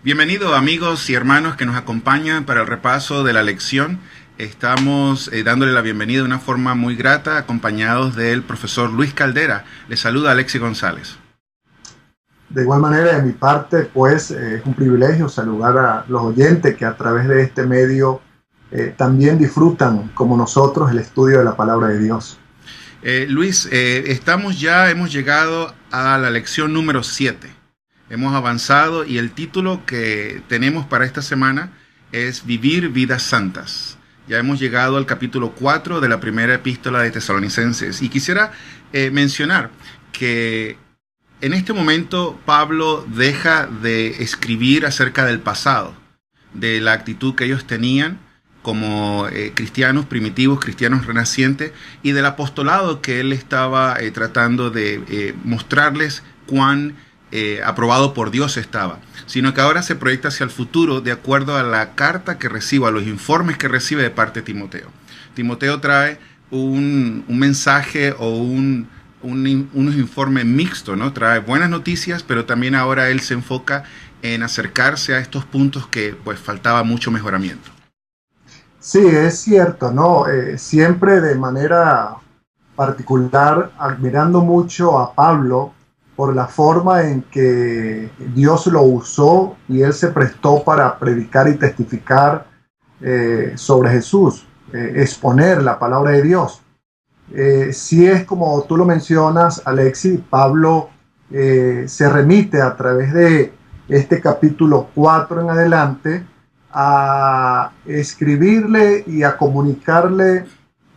Bienvenido amigos y hermanos que nos acompañan para el repaso de la lección. Estamos dándole la bienvenida de una forma muy grata, acompañados del profesor Luis Caldera. Les saluda Alexi González. De igual manera, de mi parte, pues es un privilegio saludar a los oyentes que a través de este medio también disfrutan, como nosotros, el estudio de la palabra de Dios. Luis, hemos llegado a la lección número 7. Hemos avanzado y el título que tenemos para esta semana es Vivir vidas santas. Ya hemos llegado al capítulo 4 de la primera epístola de Tesalonicenses. Y quisiera mencionar que en este momento Pablo deja de escribir acerca del pasado, de la actitud que ellos tenían como cristianos primitivos, cristianos renacientes, y del apostolado que él estaba tratando de mostrarles cuán aprobado por Dios estaba, sino que ahora se proyecta hacia el futuro de acuerdo a la carta que recibe, a los informes que recibe de parte de Timoteo. Timoteo trae un mensaje o unos informes mixtos, ¿no? Trae buenas noticias, pero también ahora él se enfoca en acercarse a estos puntos que pues faltaba mucho mejoramiento. Sí, es cierto, ¿no? Siempre de manera particular, admirando mucho a Pablo por la forma en que Dios lo usó y él se prestó para predicar y testificar sobre Jesús, exponer la palabra de Dios. Sí es como tú lo mencionas, Alexi, Pablo se remite a través de este capítulo 4 en adelante a escribirle y a comunicarle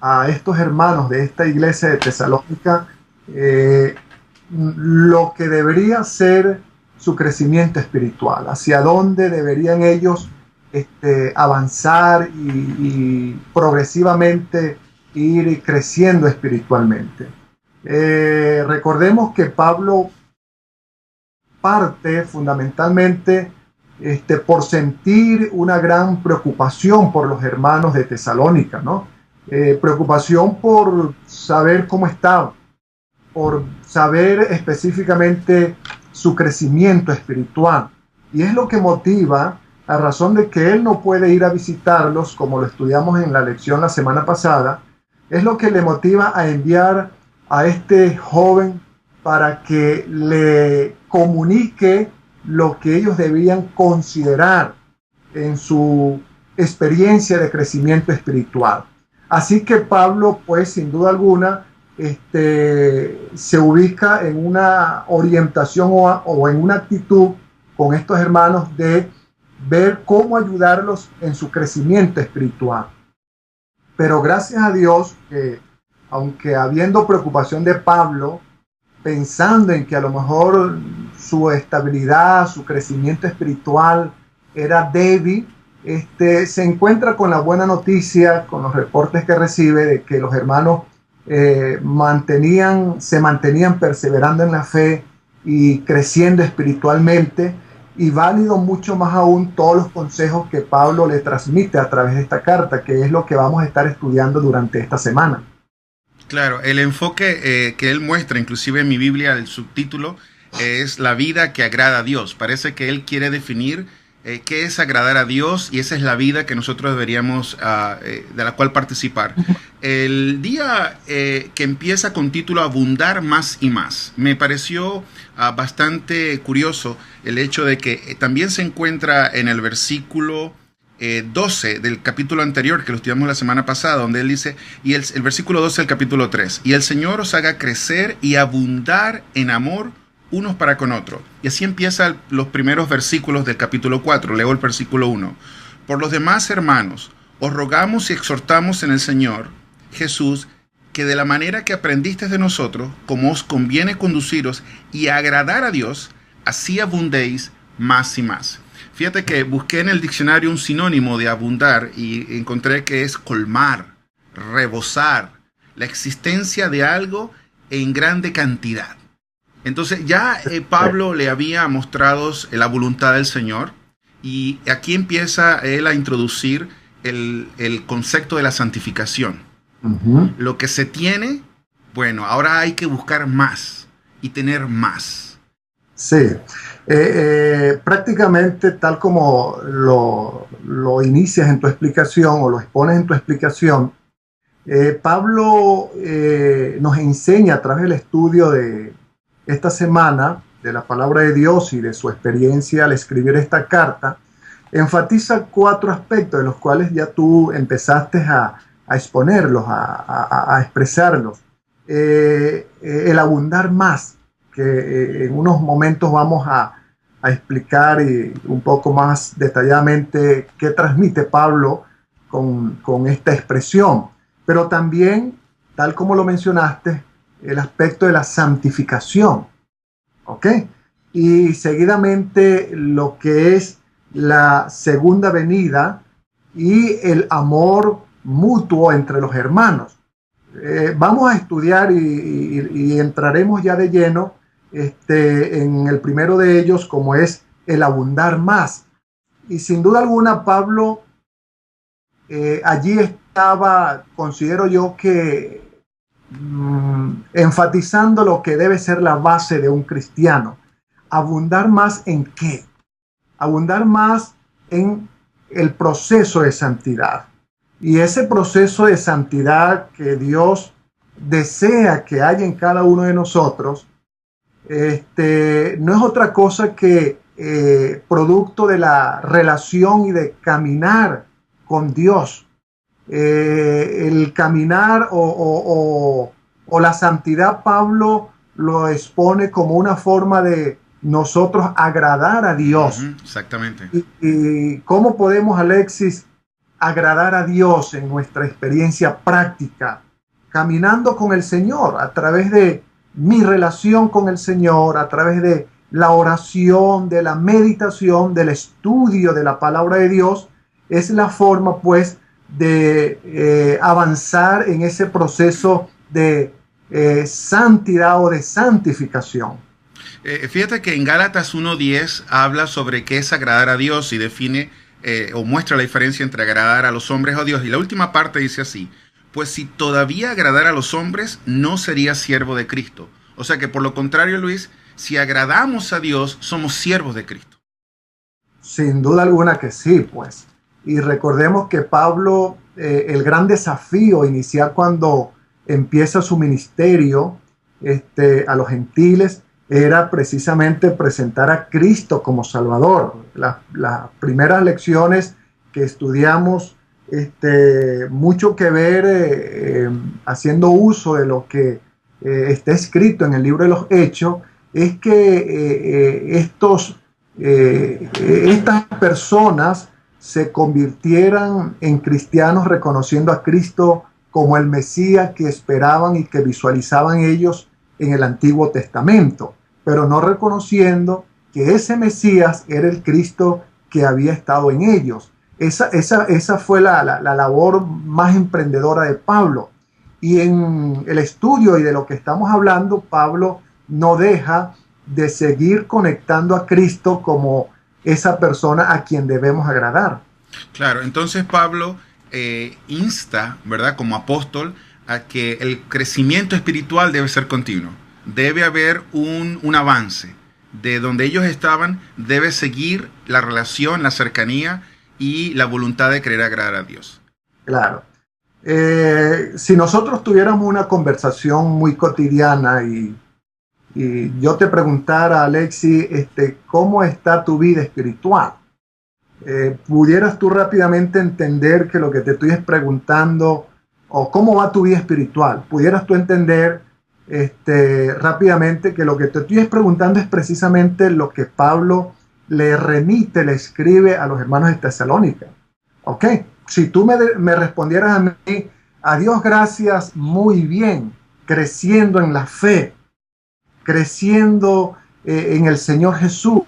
a estos hermanos de esta iglesia de Tesalónica lo que debería ser su crecimiento espiritual, hacia dónde deberían ellos avanzar y progresivamente ir creciendo espiritualmente. Recordemos que Pablo parte fundamentalmente por sentir una gran preocupación por los hermanos de Tesalónica, ¿no? Preocupación por saber cómo estaban, por saber específicamente su crecimiento espiritual. Y es lo que motiva, a razón de que él no puede ir a visitarlos, como lo estudiamos en la lección la semana pasada, es lo que le motiva a enviar a este joven para que le comunique lo que ellos debían considerar en su experiencia de crecimiento espiritual. Así que Pablo, pues sin duda alguna, se ubica en una orientación o en una actitud con estos hermanos de ver cómo ayudarlos en su crecimiento espiritual. Pero gracias a Dios, aunque habiendo preocupación de Pablo, pensando en que a lo mejor su estabilidad, su crecimiento espiritual era débil, se encuentra con la buena noticia, con los reportes que recibe de que los hermanos se mantenían perseverando en la fe y creciendo espiritualmente, y válido mucho más aún todos los consejos que Pablo le transmite a través de esta carta, que es lo que vamos a estar estudiando durante esta semana. Claro, el enfoque que él muestra, inclusive en mi Biblia, el subtítulo es la vida que agrada a Dios. Parece que él quiere definir qué es agradar a Dios, y esa es la vida que nosotros deberíamos, de la cual participar. El día que empieza con título Abundar más y más, me pareció bastante curioso el hecho de que también se encuentra en el versículo 12 del capítulo anterior, que lo estudiamos la semana pasada, donde él dice, y el versículo 12 del capítulo 3, y el Señor os haga crecer y abundar en amor unos para con otros. Y así empiezan los primeros versículos del capítulo 4. Leo el versículo 1. Por los demás, hermanos, os rogamos y exhortamos en el Señor Jesús, que de la manera que aprendisteis de nosotros, como os conviene conduciros y agradar a Dios, así abundéis más y más. Fíjate que busqué en el diccionario un sinónimo de abundar y encontré que es colmar, rebosar, la existencia de algo en grande cantidad. Entonces ya Pablo le había mostrado la voluntad del Señor, y aquí empieza él a introducir el concepto de la santificación. Lo que se tiene, bueno, ahora hay que buscar más y tener más. Sí, prácticamente tal como lo inicias en tu explicación o lo expones en tu explicación, Pablo nos enseña a través del estudio de esta semana de la palabra de Dios y de su experiencia al escribir esta carta, enfatiza cuatro aspectos de los cuales ya tú empezaste a exponerlos, a expresarlos. El abundar más, que en unos momentos vamos a explicar un poco más detalladamente qué transmite Pablo con esta expresión. Pero también, tal como lo mencionaste, el aspecto de la santificación, ¿ok? Y seguidamente lo que es la segunda venida y el amor mutuo entre los hermanos. Vamos a estudiar y entraremos ya de lleno en el primero de ellos, como es el abundar más. Y sin duda alguna, Pablo allí estaba, considero yo que enfatizando lo que debe ser la base de un cristiano. ¿Abundar más en qué? Abundar más en el proceso de santidad. Y ese proceso de santidad que Dios desea que haya en cada uno de nosotros, no es otra cosa que producto de la relación y de caminar con Dios. El caminar o la santidad, Pablo lo expone como una forma de nosotros agradar a Dios. Exactamente. Y cómo podemos, Alexis, agradar a Dios en nuestra experiencia práctica, caminando con el Señor a través de mi relación con el Señor, a través de la oración, de la meditación, del estudio de la palabra de Dios. Es la forma, pues, de avanzar en ese proceso de santidad o de santificación. Fíjate que en Gálatas 1:10 habla sobre qué es agradar a Dios y define o muestra la diferencia entre agradar a los hombres o a Dios. Y la última parte dice así: pues si todavía agradara a los hombres, no sería siervo de Cristo. O sea que por lo contrario, Luis, si agradamos a Dios, somos siervos de Cristo. Sin duda alguna que sí, pues. Y recordemos que Pablo, el gran desafío inicial cuando empieza su ministerio a los gentiles, era precisamente presentar a Cristo como Salvador. Las primeras lecciones que estudiamos, mucho que ver haciendo uso de lo que está escrito en el libro de los Hechos, es que estas personas se convirtieran en cristianos reconociendo a Cristo como el Mesías que esperaban y que visualizaban ellos en el Antiguo Testamento, pero no reconociendo que ese Mesías era el Cristo que había estado en ellos. Esa fue la labor más emprendedora de Pablo. Y en el estudio y de lo que estamos hablando, Pablo no deja de seguir conectando a Cristo como esa persona a quien debemos agradar. Claro, entonces Pablo insta, ¿verdad?, como apóstol, a que el crecimiento espiritual debe ser continuo. Debe haber un avance. De donde ellos estaban, debe seguir la relación, la cercanía y la voluntad de querer agradar a Dios. Claro. Si nosotros tuviéramos una conversación muy cotidiana y yo te preguntara, Alexi, ¿cómo está tu vida espiritual? ¿Pudieras tú rápidamente entender que lo que te estoy preguntando, o cómo va tu vida espiritual? ¿Pudieras tú entender rápidamente que lo que te estoy preguntando es precisamente lo que Pablo le remite, le escribe a los hermanos de Tesalónica? ¿Ok? Si tú me respondieras a mí, a Dios gracias, muy bien, creciendo en la fe, creciendo en el Señor Jesús,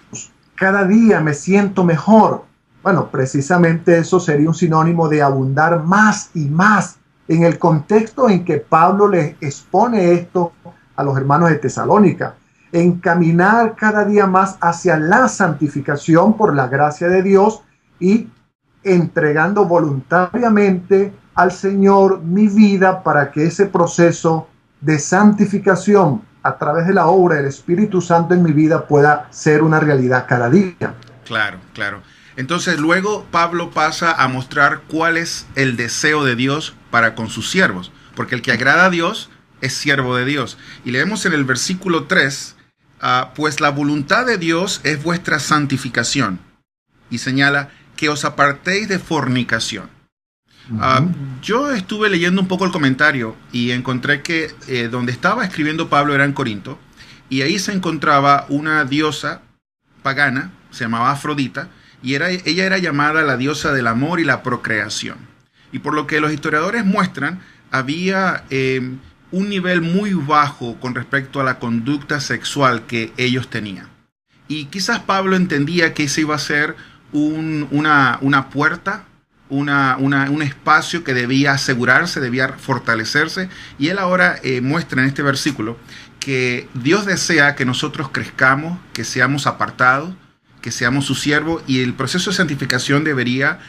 cada día me siento mejor. Bueno, precisamente eso sería un sinónimo de abundar más y más en el contexto en que Pablo les expone esto a los hermanos de Tesalónica. Encaminar cada día más hacia la santificación por la gracia de Dios y entregando voluntariamente al Señor mi vida para que ese proceso de santificación a través de la obra del Espíritu Santo en mi vida pueda ser una realidad cada día. Claro, claro. Entonces luego Pablo pasa a mostrar cuál es el deseo de Dios para con sus siervos, porque el que agrada a Dios es siervo de Dios. Y leemos en el versículo 3, pues la voluntad de Dios es vuestra santificación, y señala que os apartéis de fornicación. Yo estuve leyendo un poco el comentario y encontré que donde estaba escribiendo Pablo era en Corinto, y ahí se encontraba una diosa pagana, se llamaba Afrodita, y ella era llamada la diosa del amor y la procreación. Y por lo que los historiadores muestran, había un nivel muy bajo con respecto a la conducta sexual que ellos tenían. Y quizás Pablo entendía que ese iba a ser una puerta, un espacio que debía asegurarse, debía fortalecerse. Y él ahora muestra en este versículo que Dios desea que nosotros crezcamos, que seamos apartados, que seamos su siervo, y el proceso de santificación debería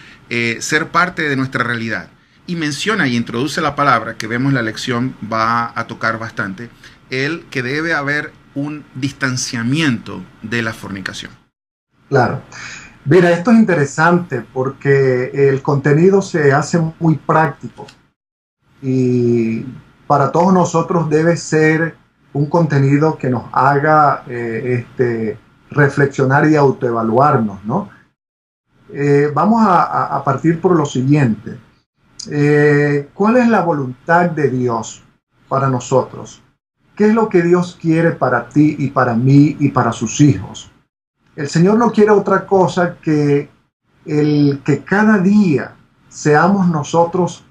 ser parte de nuestra realidad. Y menciona y introduce la palabra que vemos en la lección, va a tocar bastante, que debe haber un distanciamiento de la fornicación. Claro. Mira, esto es interesante porque el contenido se hace muy práctico y para todos nosotros debe ser un contenido que nos haga reflexionar y autoevaluarnos, ¿no? Vamos a partir por lo siguiente. ¿Cuál es la voluntad de Dios para nosotros? ¿Qué es lo que Dios quiere para ti y para mí y para sus hijos? El Señor no quiere otra cosa que que cada día seamos nosotros,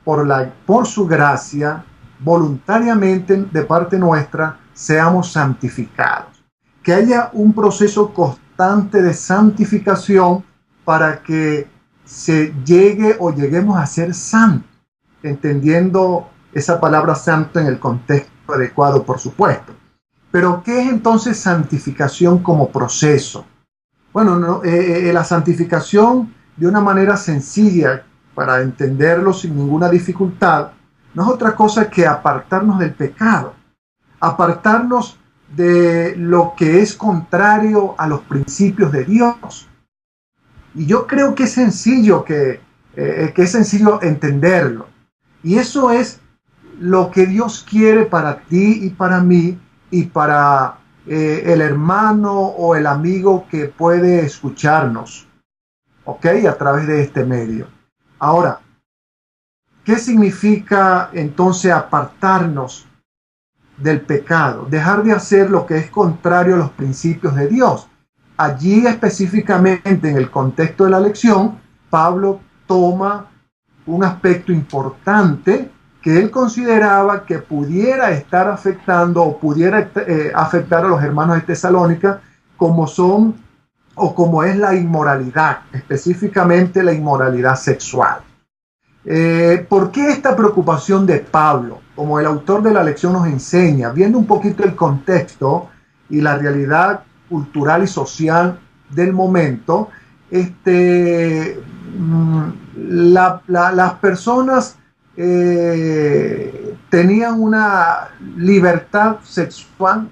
por su gracia, voluntariamente de parte nuestra, seamos santificados. Que haya un proceso constante de santificación para que se llegue o lleguemos a ser santos, entendiendo esa palabra santo en el contexto adecuado, por supuesto. Pero, ¿qué es entonces santificación como proceso? Bueno, la santificación, de una manera sencilla, para entenderlo sin ninguna dificultad, no es otra cosa que apartarnos del pecado, apartarnos de lo que es contrario a los principios de Dios. Y yo creo que es sencillo, que es sencillo entenderlo. Y eso es lo que Dios quiere para ti y para mí y para el hermano o el amigo que puede escucharnos, ¿ok? A través de este medio. Ahora, ¿qué significa entonces apartarnos del pecado? Dejar de hacer lo que es contrario a los principios de Dios. Allí específicamente en el contexto de la lección, Pablo toma un aspecto importante que él consideraba que pudiera estar afectando o pudiera afectar a los hermanos de Tesalónica, como es la inmoralidad, específicamente la inmoralidad sexual. ¿Por qué esta preocupación de Pablo? Como el autor de la lección nos enseña, viendo un poquito el contexto y la realidad cultural y social del momento, las personas tenían una libertad sexual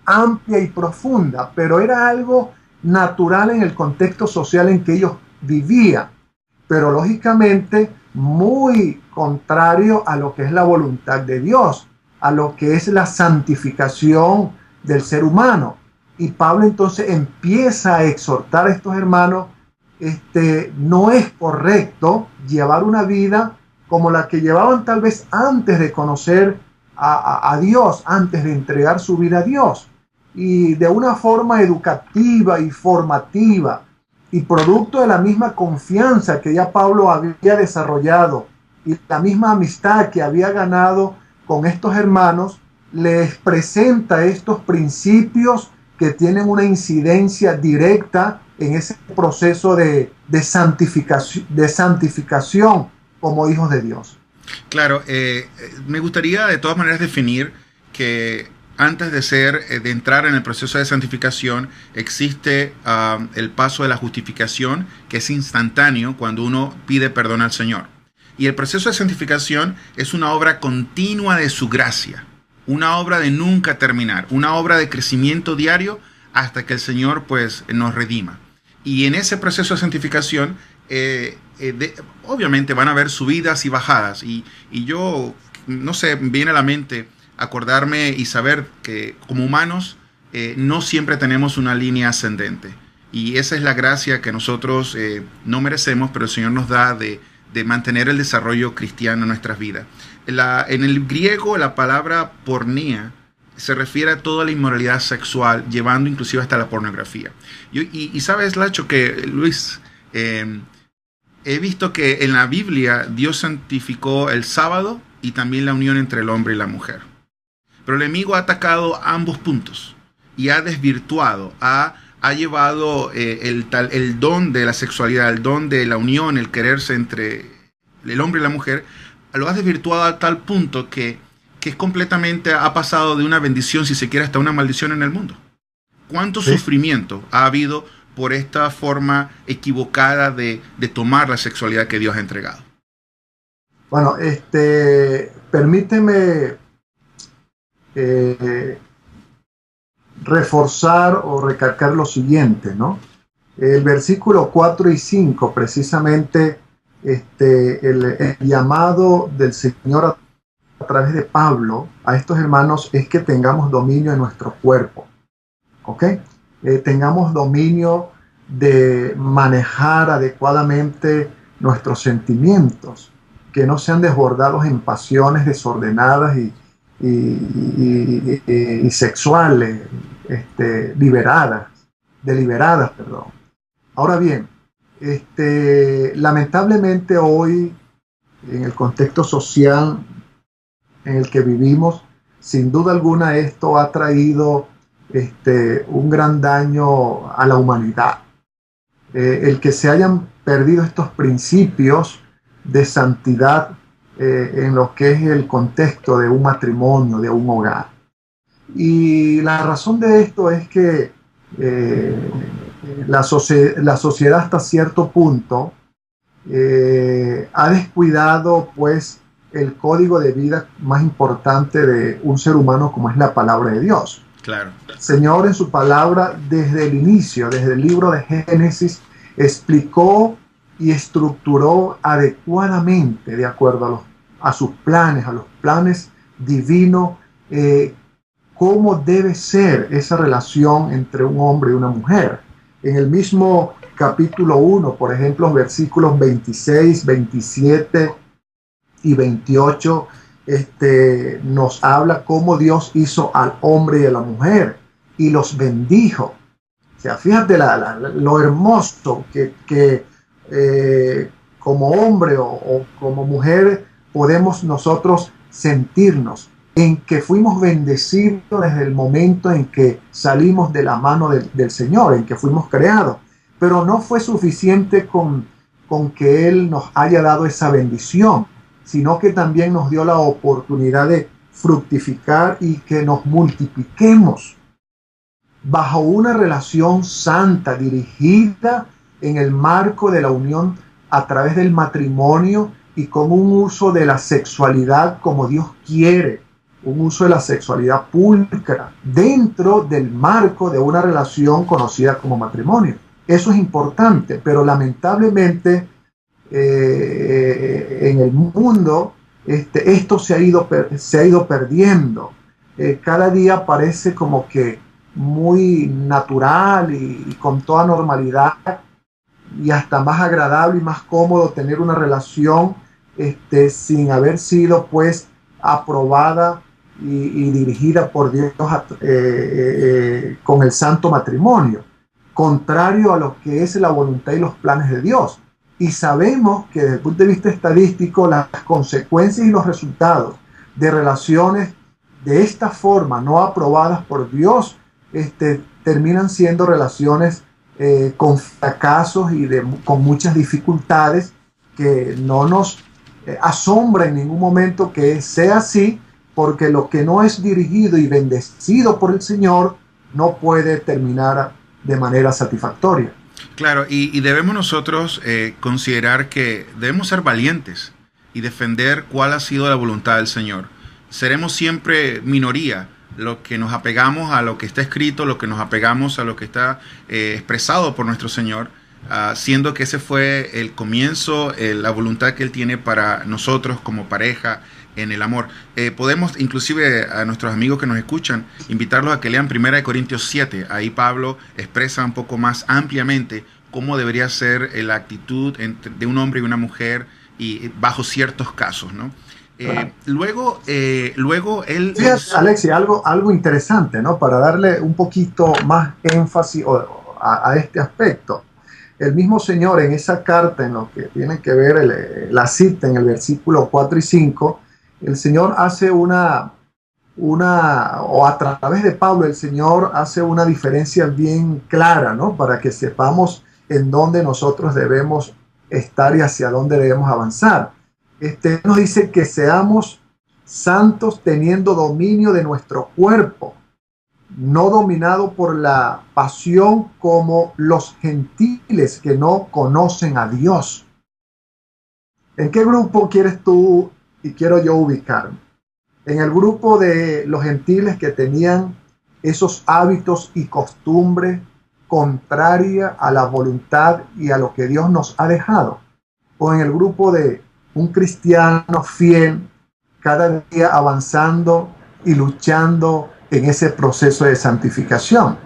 amplia y profunda, pero era algo natural en el contexto social en que ellos vivían, pero lógicamente muy contrario a lo que es la voluntad de Dios, a lo que es la santificación del ser humano. Y Pablo entonces empieza a exhortar a estos hermanos, no es correcto llevar una vida como la que llevaban tal vez antes de conocer a Dios, antes de entregar su vida a Dios. Y de una forma educativa y formativa, y producto de la misma confianza que ya Pablo había desarrollado y la misma amistad que había ganado con estos hermanos, les presenta estos principios que tienen una incidencia directa en ese proceso de santificación como hijos de Dios. Claro, me gustaría de todas maneras definir que antes de entrar en el proceso de santificación, existe el paso de la justificación, que es instantáneo cuando uno pide perdón al Señor. Y el proceso de santificación es una obra continua de su gracia. una obra de nunca terminar, una obra de crecimiento diario hasta que el Señor pues nos redima. Y en ese proceso de santificación, obviamente van a haber subidas y bajadas. Y yo, no sé, viene a la mente acordarme y saber que como humanos no siempre tenemos una línea ascendente. Y esa es la gracia que nosotros no merecemos, pero el Señor nos da de mantener el desarrollo cristiano en nuestras vidas. En el griego, la palabra pornea se refiere a toda la inmoralidad sexual, llevando inclusive hasta la pornografía. Y sabes, Lacho, que Luis, he visto que en la Biblia Dios santificó el sábado y también la unión entre el hombre y la mujer. Pero el enemigo ha atacado ambos puntos y ha desvirtuado, ha llevado el don de la sexualidad, el don de la unión, el quererse entre el hombre y la mujer, lo ha desvirtuado a tal punto que es completamente, ha pasado de una bendición, si se quiere, hasta una maldición en el mundo. ¿Cuánto sufrimiento ha habido por esta forma equivocada de tomar la sexualidad que Dios ha entregado? Bueno, permíteme reforzar o recalcar lo siguiente, ¿no? El versículo 4 y 5, precisamente, el llamado del Señor a través de Pablo a estos hermanos es que tengamos dominio en nuestro cuerpo, ¿ok? Tengamos dominio de manejar adecuadamente nuestros sentimientos, que no sean desbordados en pasiones desordenadas y sexuales, deliberadas, perdón. Ahora bien, lamentablemente hoy, en el contexto social en el que vivimos, sin duda alguna esto ha traído un gran daño a la humanidad. El que se hayan perdido estos principios de santidad en lo que es el contexto de un matrimonio, de un hogar. Y la razón de esto es que la sociedad hasta cierto punto ha descuidado pues el código de vida más importante de un ser humano, como es la palabra de Dios. Claro. El Señor en su palabra desde el inicio, desde el libro de Génesis, explicó y estructuró adecuadamente, de acuerdo a sus planes, a los planes divinos, cómo debe ser esa relación entre un hombre y una mujer. En el mismo capítulo 1, por ejemplo, versículos 26, 27 y 28, nos habla cómo Dios hizo al hombre y a la mujer y los bendijo. O sea, fíjate lo hermoso que como hombre o como mujer podemos nosotros sentirnos, en que fuimos bendecidos desde el momento en que salimos de la mano del Señor, en que fuimos creados. Pero no fue suficiente con que Él nos haya dado esa bendición, sino que también nos dio la oportunidad de fructificar y que nos multipliquemos bajo una relación santa, dirigida en el marco de la unión a través del matrimonio y con un uso de la sexualidad como Dios quiere, un uso de la sexualidad pulcra dentro del marco de una relación conocida como matrimonio. Eso es importante, pero lamentablemente en el mundo esto se ha ido perdiendo. Cada día parece como que muy natural y con toda normalidad y hasta más agradable y más cómodo tener una relación sin haber sido pues aprobada y dirigida por Dios con el santo matrimonio, contrario a lo que es la voluntad y los planes de Dios. Y sabemos que desde el punto de vista estadístico las consecuencias y los resultados de relaciones de esta forma no aprobadas por Dios terminan siendo relaciones con fracasos y con muchas dificultades, que no nos asombra en ningún momento que sea así, porque lo que no es dirigido y bendecido por el Señor no puede terminar de manera satisfactoria. Claro, y debemos nosotros considerar que debemos ser valientes y defender cuál ha sido la voluntad del Señor. seremos siempre minoría, lo que nos apegamos a lo que está escrito, lo que nos apegamos a lo que está expresado por nuestro Señor, siendo que ese fue el comienzo, la voluntad que Él tiene para nosotros como pareja en el amor. Podemos, inclusive a nuestros amigos que nos escuchan, invitarlos a que lean 1 Corintios 7. Ahí Pablo expresa un poco más ampliamente cómo debería ser la actitud de un hombre y una mujer y bajo ciertos casos, ¿no? Luego él... Fíjate, Alexi, algo interesante, ¿no? Para darle un poquito más énfasis a este aspecto. El mismo Señor en esa carta, en lo que tiene que ver la cita en el versículo 4 y 5, el Señor hace o a través de Pablo, el Señor hace una diferencia bien clara, ¿no? Para que sepamos en dónde nosotros debemos estar y hacia dónde debemos avanzar. Nos dice que seamos santos teniendo dominio de nuestro cuerpo, no dominado por la pasión como los gentiles que no conocen a Dios. ¿En qué grupo quieres tú y quiero yo ubicarme? En el grupo de los gentiles que tenían esos hábitos y costumbres contraria a la voluntad y a lo que Dios nos ha dejado, o en el grupo de un cristiano fiel, cada día avanzando y luchando en ese proceso de santificación,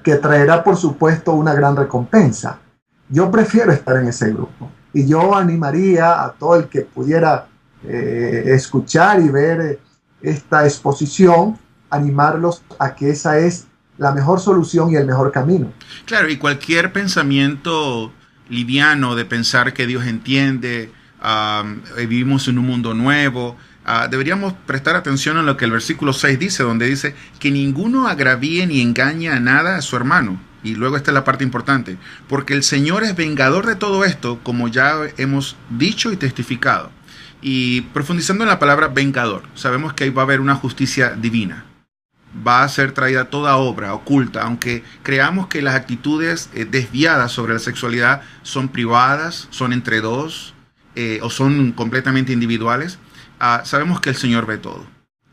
que traerá por supuesto una gran recompensa. Yo prefiero estar en ese grupo y yo animaría a todo el que pudiera escuchar y ver esta exposición, animarlos a que esa es la mejor solución y el mejor camino. Claro, y cualquier pensamiento liviano de pensar que Dios entiende, vivimos en un mundo nuevo, deberíamos prestar atención a lo que el versículo 6 dice, donde dice que ninguno agravíe ni engañe a nada a su hermano. Y luego esta es la parte importante, porque el Señor es vengador de todo esto, como ya hemos dicho y testificado. Y profundizando en la palabra vengador, sabemos que ahí va a haber una justicia divina. Va a ser traída toda obra oculta, aunque creamos que las actitudes desviadas sobre la sexualidad son privadas, son entre dos o son completamente individuales. Sabemos que el Señor ve todo.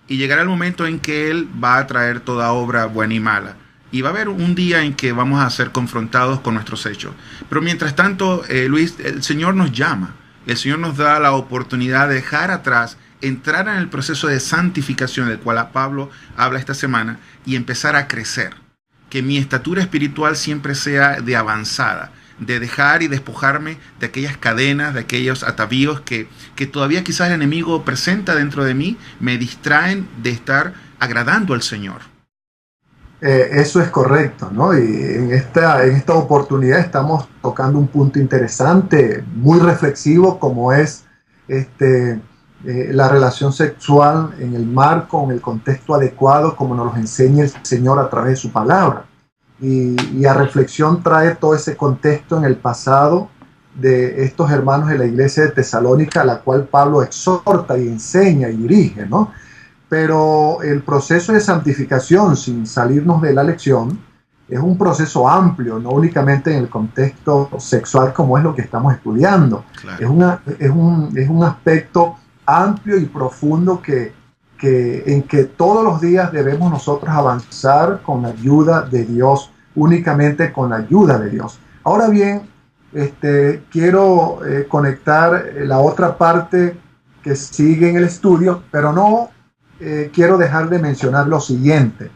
Y llegará el momento en que Él va a traer toda obra buena y mala. Y va a haber un día en que vamos a ser confrontados con nuestros hechos. Pero mientras tanto, Luis, el Señor nos llama. El Señor nos da la oportunidad de dejar atrás, entrar en el proceso de santificación del cual Pablo habla esta semana y empezar a crecer. Que mi estatura espiritual siempre sea de avanzada, de dejar y despojarme de aquellas cadenas, de aquellos atavíos que todavía quizás el enemigo presenta dentro de mí, me distraen de estar agradando al Señor. Eso es correcto, ¿no? Y en esta oportunidad estamos tocando un punto interesante, muy reflexivo, como es la relación sexual en el marco, en el contexto adecuado, como nos lo enseña el Señor a través de su palabra. Y a reflexión trae todo ese contexto en el pasado de estos hermanos de la iglesia de Tesalónica, a la cual Pablo exhorta y enseña y dirige, ¿no? Pero el proceso de santificación, sin salirnos de la lección, es un proceso amplio, no únicamente en el contexto sexual como es lo que estamos estudiando. Claro. Es un aspecto amplio y profundo en que todos los días debemos nosotros avanzar con la ayuda de Dios, únicamente con la ayuda de Dios. Ahora bien, quiero conectar la otra parte que sigue en el estudio, pero no quiero dejar de mencionar lo siguiente.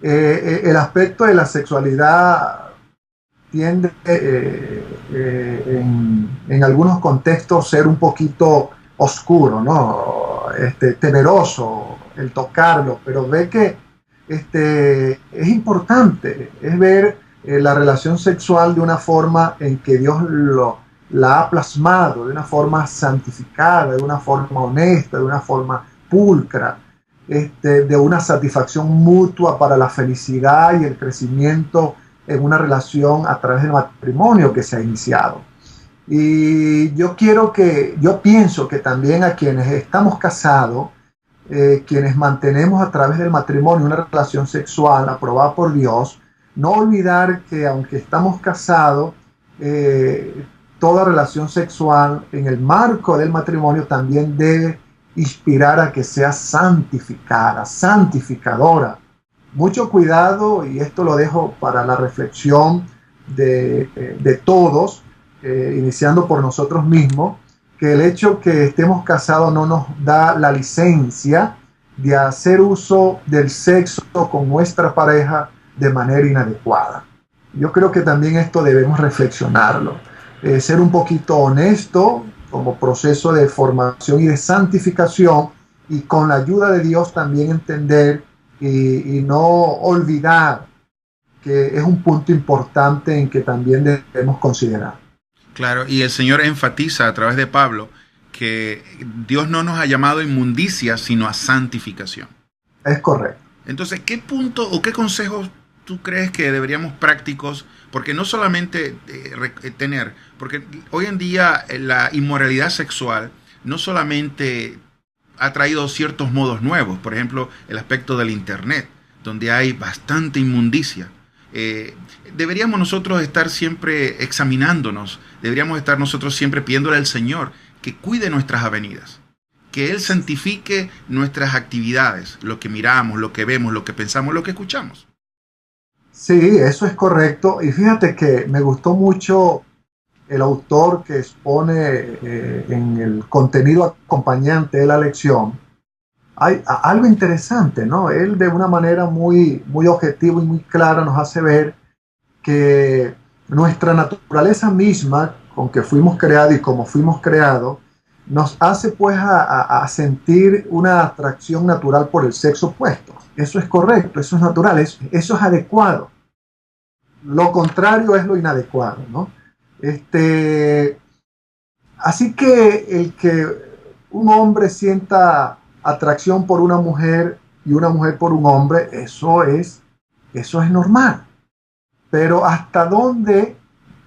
El aspecto de la sexualidad tiende en algunos contextos ser un poquito oscuro, ¿no? Temeroso el tocarlo, pero ve que es importante, es ver la relación sexual de una forma en que Dios la ha plasmado, de una forma santificada, de una forma honesta, de una forma pulcra, de una satisfacción mutua para la felicidad y el crecimiento en una relación a través del matrimonio que se ha iniciado. Y yo pienso que también a quienes estamos casados, quienes mantenemos a través del matrimonio una relación sexual aprobada por Dios, no olvidar que aunque estamos casados, toda relación sexual en el marco del matrimonio también debe inspirar a que sea santificada, santificadora. Mucho cuidado, y esto lo dejo para la reflexión de todos, iniciando por nosotros mismos, que el hecho que estemos casados no nos da la licencia de hacer uso del sexo con nuestra pareja de manera inadecuada. Yo creo que también esto debemos reflexionarlo, ser un poquito honesto como proceso de formación y de santificación, y con la ayuda de Dios también entender y no olvidar que es un punto importante en que también debemos considerar. Claro, y el Señor enfatiza a través de Pablo que Dios no nos ha llamado a inmundicia, sino a santificación. Es correcto. Entonces, ¿qué punto o qué consejos tú crees que deberíamos prácticos? Porque no solamente tener, porque hoy en día la inmoralidad sexual no solamente ha traído ciertos modos nuevos, por ejemplo, el aspecto del Internet, donde hay bastante inmundicia. Deberíamos nosotros estar siempre examinándonos, deberíamos estar nosotros siempre pidiéndole al Señor que cuide nuestras avenidas, que Él santifique nuestras actividades, lo que miramos, lo que vemos, lo que pensamos, lo que escuchamos. Sí, eso es correcto. Y fíjate que me gustó mucho el autor que expone en el contenido acompañante de la lección. Hay algo interesante, ¿no? Él de una manera muy, muy objetiva y muy clara nos hace ver que nuestra naturaleza misma, con que fuimos creados y como fuimos creados, nos hace pues a sentir una atracción natural por el sexo opuesto. Eso es correcto, eso es natural, eso es adecuado. Lo contrario es lo inadecuado, ¿no? Así que el que un hombre sienta atracción por una mujer y una mujer por un hombre, eso es normal. Pero ¿hasta dónde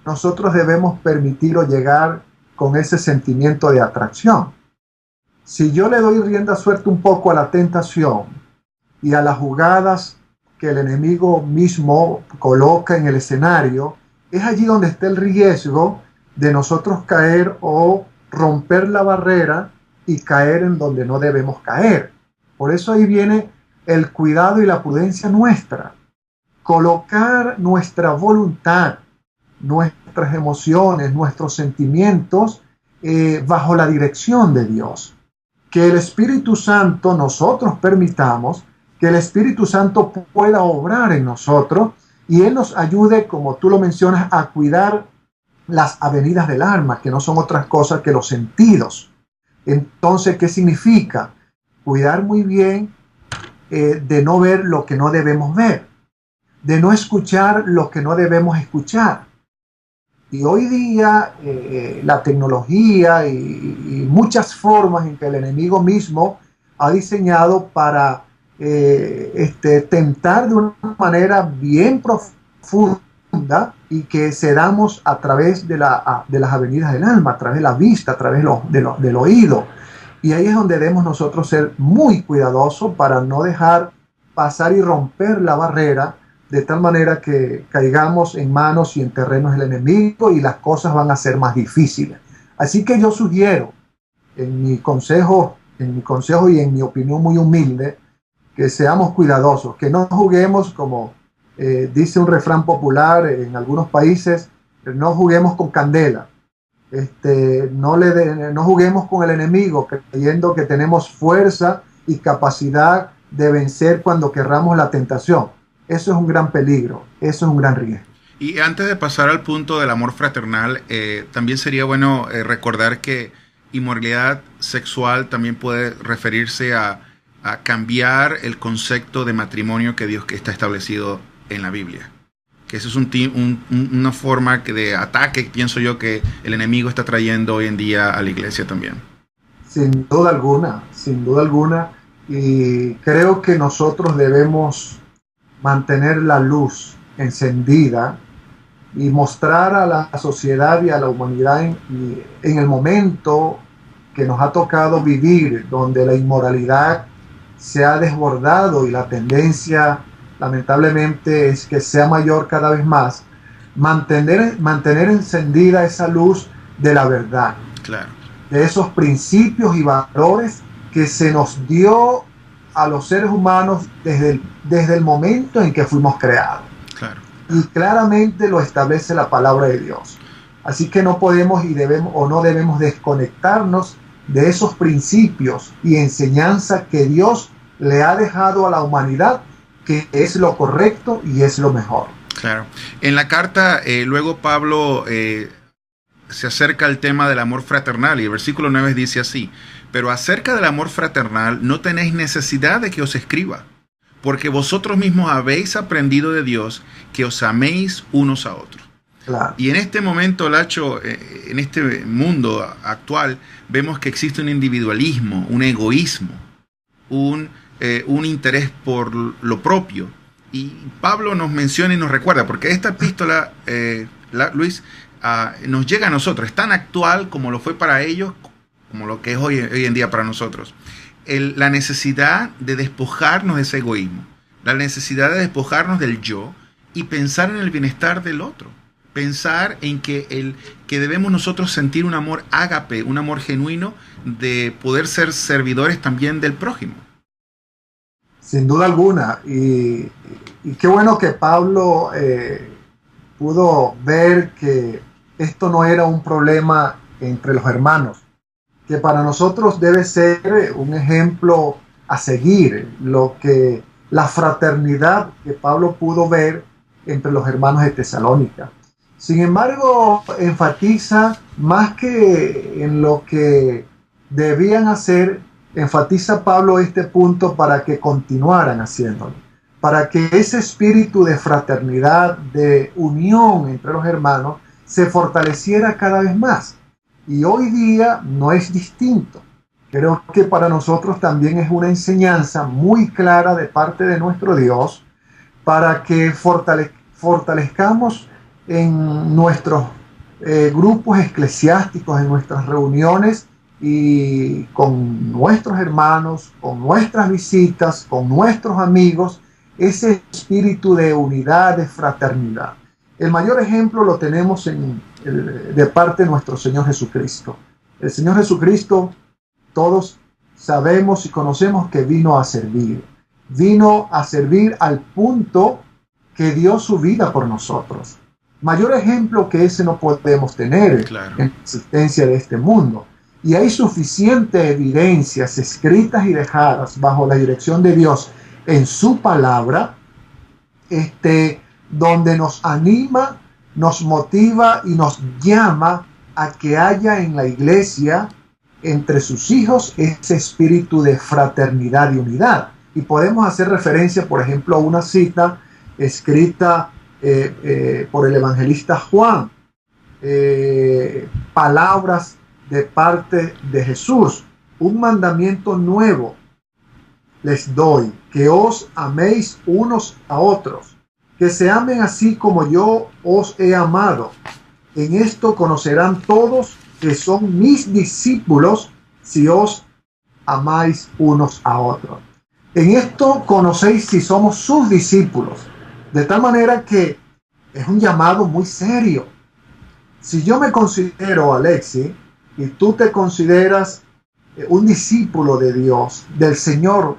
nosotros debemos permitir o llegar con ese sentimiento de atracción? Si yo le doy rienda suelta un poco a la tentación y a las jugadas que el enemigo mismo coloca en el escenario, es allí donde está el riesgo de nosotros caer o romper la barrera y caer en donde no debemos caer. Por eso ahí viene el cuidado y la prudencia nuestra. Colocar nuestra voluntad, nuestras emociones, nuestros sentimientos bajo la dirección de Dios. Que el Espíritu Santo nosotros permitamos, que el Espíritu Santo pueda obrar en nosotros y Él nos ayude, como tú lo mencionas, a cuidar las avenidas del alma, que no son otras cosas que los sentidos. Entonces, ¿qué significa? Cuidar muy bien de no ver lo que no debemos ver, de no escuchar lo que no debemos escuchar. Y hoy día la tecnología y muchas formas en que el enemigo mismo ha diseñado para tentar de una manera bien profunda y que cedamos a través de las avenidas del alma, a través de la vista, a través del oído. Y ahí es donde debemos nosotros ser muy cuidadosos para no dejar pasar y romper la barrera de tal manera que caigamos en manos y en terrenos del enemigo y las cosas van a ser más difíciles. Así que yo sugiero, en mi consejo y en mi opinión muy humilde, que seamos cuidadosos, que no juguemos como dice un refrán popular en algunos países, no juguemos con candela. No juguemos con el enemigo creyendo que tenemos fuerza y capacidad de vencer cuando querramos la tentación. Eso es un gran peligro, eso es un gran riesgo. Y antes de pasar al punto del amor fraternal, también sería bueno recordar que inmoralidad sexual también puede referirse a cambiar el concepto de matrimonio que Dios está establecido en la Biblia. Que eso es una forma de ataque, pienso yo, que el enemigo está trayendo hoy en día a la iglesia también. Sin duda alguna, sin duda alguna. Y creo que nosotros debemos mantener la luz encendida y mostrar a la sociedad y a la humanidad en el momento que nos ha tocado vivir, donde la inmoralidad se ha desbordado y la tendencia lamentablemente es que sea mayor cada vez más, mantener encendida esa luz de la verdad, claro, de esos principios y valores que se nos dio a los seres humanos desde el momento en que fuimos creados. Claro. Y claramente lo establece la palabra de Dios. Así que no podemos no debemos desconectarnos de esos principios y enseñanza que Dios le ha dejado a la humanidad, que es lo correcto y es lo mejor. Claro. En la carta, luego Pablo se acerca al tema del amor fraternal, y el versículo 9 dice así: pero acerca del amor fraternal no tenéis necesidad de que os escriba, porque vosotros mismos habéis aprendido de Dios que os améis unos a otros. Claro. Y en este momento, Lacho, en este mundo actual, vemos que existe un individualismo, un egoísmo, un interés por lo propio. Y Pablo nos menciona y nos recuerda, porque esta epístola, Luis, nos llega a nosotros, es tan actual como lo fue para ellos, como lo que es hoy en día para nosotros. La necesidad de despojarnos de ese egoísmo, la necesidad de despojarnos del yo y pensar en el bienestar del otro. Pensar en que debemos nosotros sentir un amor ágape, un amor genuino, de poder ser servidores también del prójimo. Sin duda alguna. Y qué bueno que Pablo pudo ver que esto no era un problema entre los hermanos, que para nosotros debe ser un ejemplo a seguir, la fraternidad que Pablo pudo ver entre los hermanos de Tesalónica. Sin embargo, enfatiza más que en lo que debían hacer, enfatiza Pablo este punto para que continuaran haciéndolo, para que ese espíritu de fraternidad, de unión entre los hermanos, se fortaleciera cada vez más. Y hoy día no es distinto. Creo que para nosotros también es una enseñanza muy clara de parte de nuestro Dios para que fortalezcamos en nuestros grupos eclesiásticos, en nuestras reuniones y con nuestros hermanos, con nuestras visitas, con nuestros amigos, ese espíritu de unidad, de fraternidad. El mayor ejemplo lo tenemos de parte de nuestro Señor Jesucristo. El Señor Jesucristo, todos sabemos y conocemos que vino a servir. Vino a servir al punto que dio su vida por nosotros. Mayor ejemplo que ese no podemos tener, claro, en la existencia de este mundo. Y hay suficientes evidencias escritas y dejadas bajo la dirección de Dios en su palabra, donde nos anima, nos motiva y nos llama a que haya en la iglesia, entre sus hijos, ese espíritu de fraternidad y unidad. Y podemos hacer referencia, por ejemplo, a una cita escrita por el evangelista Juan, palabras de parte de Jesús: un mandamiento nuevo les doy, que os améis unos a otros, que se amen así como yo os he amado. En esto conocerán todos que son mis discípulos, si os amáis unos a otros. En esto conocéis si somos sus discípulos. De tal manera que es un llamado muy serio. Si yo me considero, Alexi, y tú te consideras un discípulo de Dios, del Señor,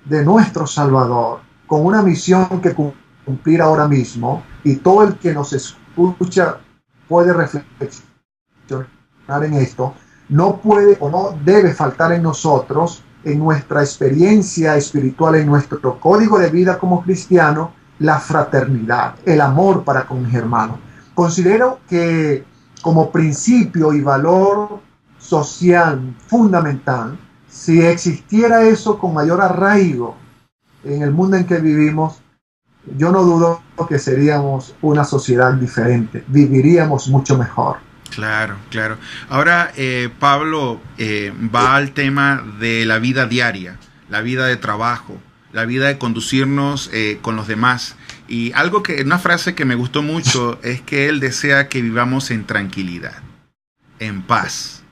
de nuestro Salvador, con una misión que cumplir ahora mismo, y todo el que nos escucha puede reflexionar en esto, no puede o no debe faltar en nosotros, en nuestra experiencia espiritual, en nuestro código de vida como cristiano, la fraternidad, el amor para con mis hermanos. Considero que como principio y valor social fundamental, si existiera eso con mayor arraigo en el mundo en que vivimos, yo no dudo que seríamos una sociedad diferente, viviríamos mucho mejor. Claro, claro. Ahora Pablo va al tema de la vida diaria, la vida de trabajo, la vida de conducirnos con los demás. Y una frase que me gustó mucho es que él desea que vivamos en tranquilidad, en paz,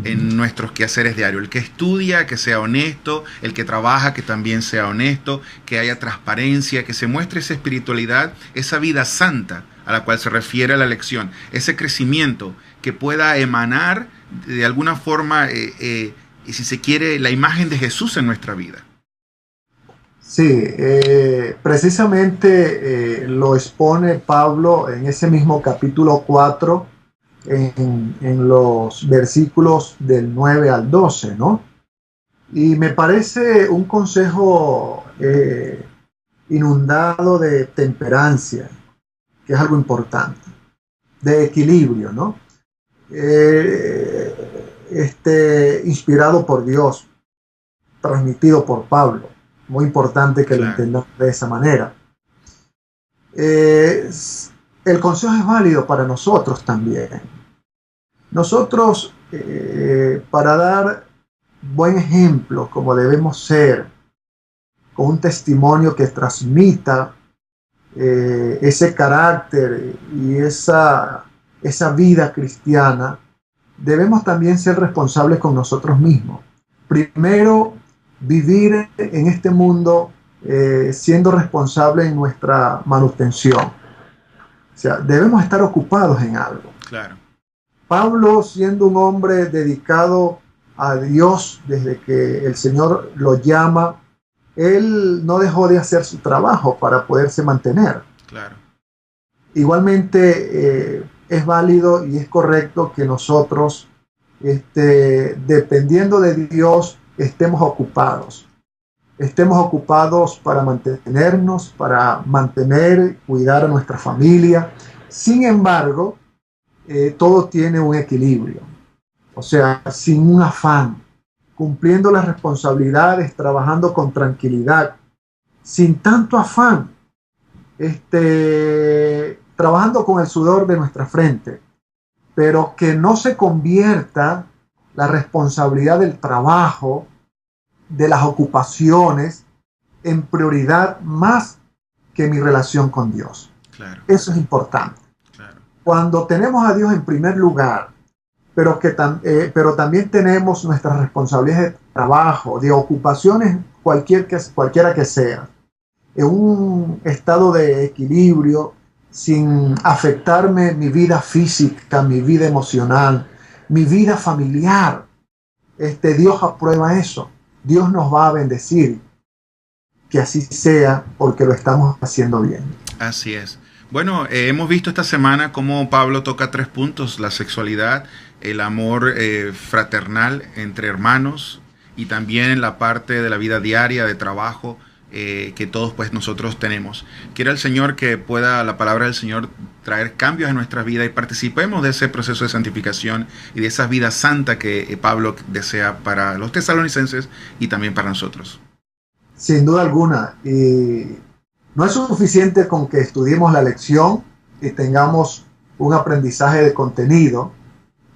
en nuestros quehaceres diarios. El que estudia, que sea honesto; el que trabaja, que también sea honesto; que haya transparencia, que se muestre esa espiritualidad, esa vida santa a la cual se refiere la lección, ese crecimiento que pueda emanar de alguna forma y si se quiere, la imagen de Jesús en nuestra vida. Sí, precisamente lo expone Pablo en ese mismo capítulo 4, en los versículos del 9 al 12, ¿no? Y me parece un consejo inundado de temperancia, que es algo importante, de equilibrio, ¿no? Inspirado por Dios, transmitido por Pablo. Muy importante que lo entendamos de esa manera. El consejo es válido para nosotros también. Nosotros, para dar buen ejemplo, como debemos ser, con un testimonio que transmita ese carácter y esa vida cristiana, debemos también ser responsables con nosotros mismos. Primero, vivir en este mundo siendo responsables en nuestra manutención. O sea, debemos estar ocupados en algo. Claro. Pablo, siendo un hombre dedicado a Dios desde que el Señor lo llama, él no dejó de hacer su trabajo para poderse mantener. Claro. Igualmente, es válido y es correcto que nosotros, dependiendo de Dios, estemos ocupados para mantenernos, para mantener, cuidar a nuestra familia. Sin embargo, todo tiene un equilibrio, o sea, sin un afán, cumpliendo las responsabilidades, trabajando con tranquilidad, sin tanto afán, trabajando con el sudor de nuestra frente, pero que no se convierta la responsabilidad del trabajo, de las ocupaciones, en prioridad más que mi relación con Dios. Claro. Eso es importante. Claro. Cuando tenemos a Dios en primer lugar, pero también tenemos nuestras responsabilidades de trabajo, de ocupaciones, cualquiera que sea, en un estado de equilibrio, sin afectarme mi vida física, mi vida emocional, mi vida familiar, Dios aprueba eso. Dios nos va a bendecir. Que así sea, porque lo estamos haciendo bien. Así es. Bueno, hemos visto esta semana cómo Pablo toca 3 puntos: la sexualidad, el amor fraternal entre hermanos, y también la parte de la vida diaria, de trabajo, que todos pues nosotros tenemos. Quiera el Señor que pueda la palabra del Señor traer cambios en nuestra vida y participemos de ese proceso de santificación y de esa vida santa que Pablo desea para los tesalonicenses y también para nosotros. Sin duda alguna. Y no es suficiente con que estudiemos la lección y tengamos un aprendizaje de contenido.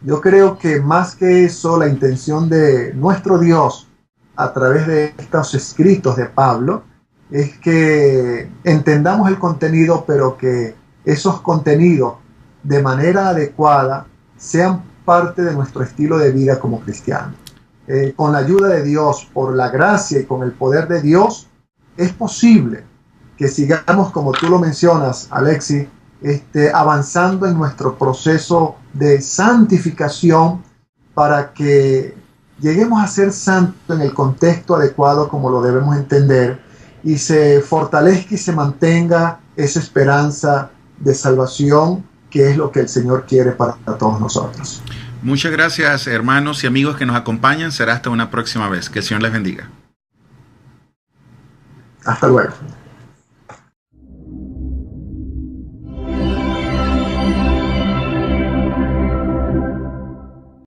Yo creo que más que eso, la intención de nuestro Dios a través de estos escritos de Pablo es que entendamos el contenido, pero que esos contenidos de manera adecuada sean parte de nuestro estilo de vida como cristianos. Con la ayuda de Dios, por la gracia y con el poder de Dios, es posible que sigamos, como tú lo mencionas, Alexis, avanzando en nuestro proceso de santificación para que lleguemos a ser santos en el contexto adecuado como lo debemos entender, y se fortalezca y se mantenga esa esperanza de salvación que es lo que el Señor quiere para todos nosotros. Muchas gracias, hermanos y amigos que nos acompañan. Será hasta una próxima vez. Que el Señor les bendiga. Hasta luego.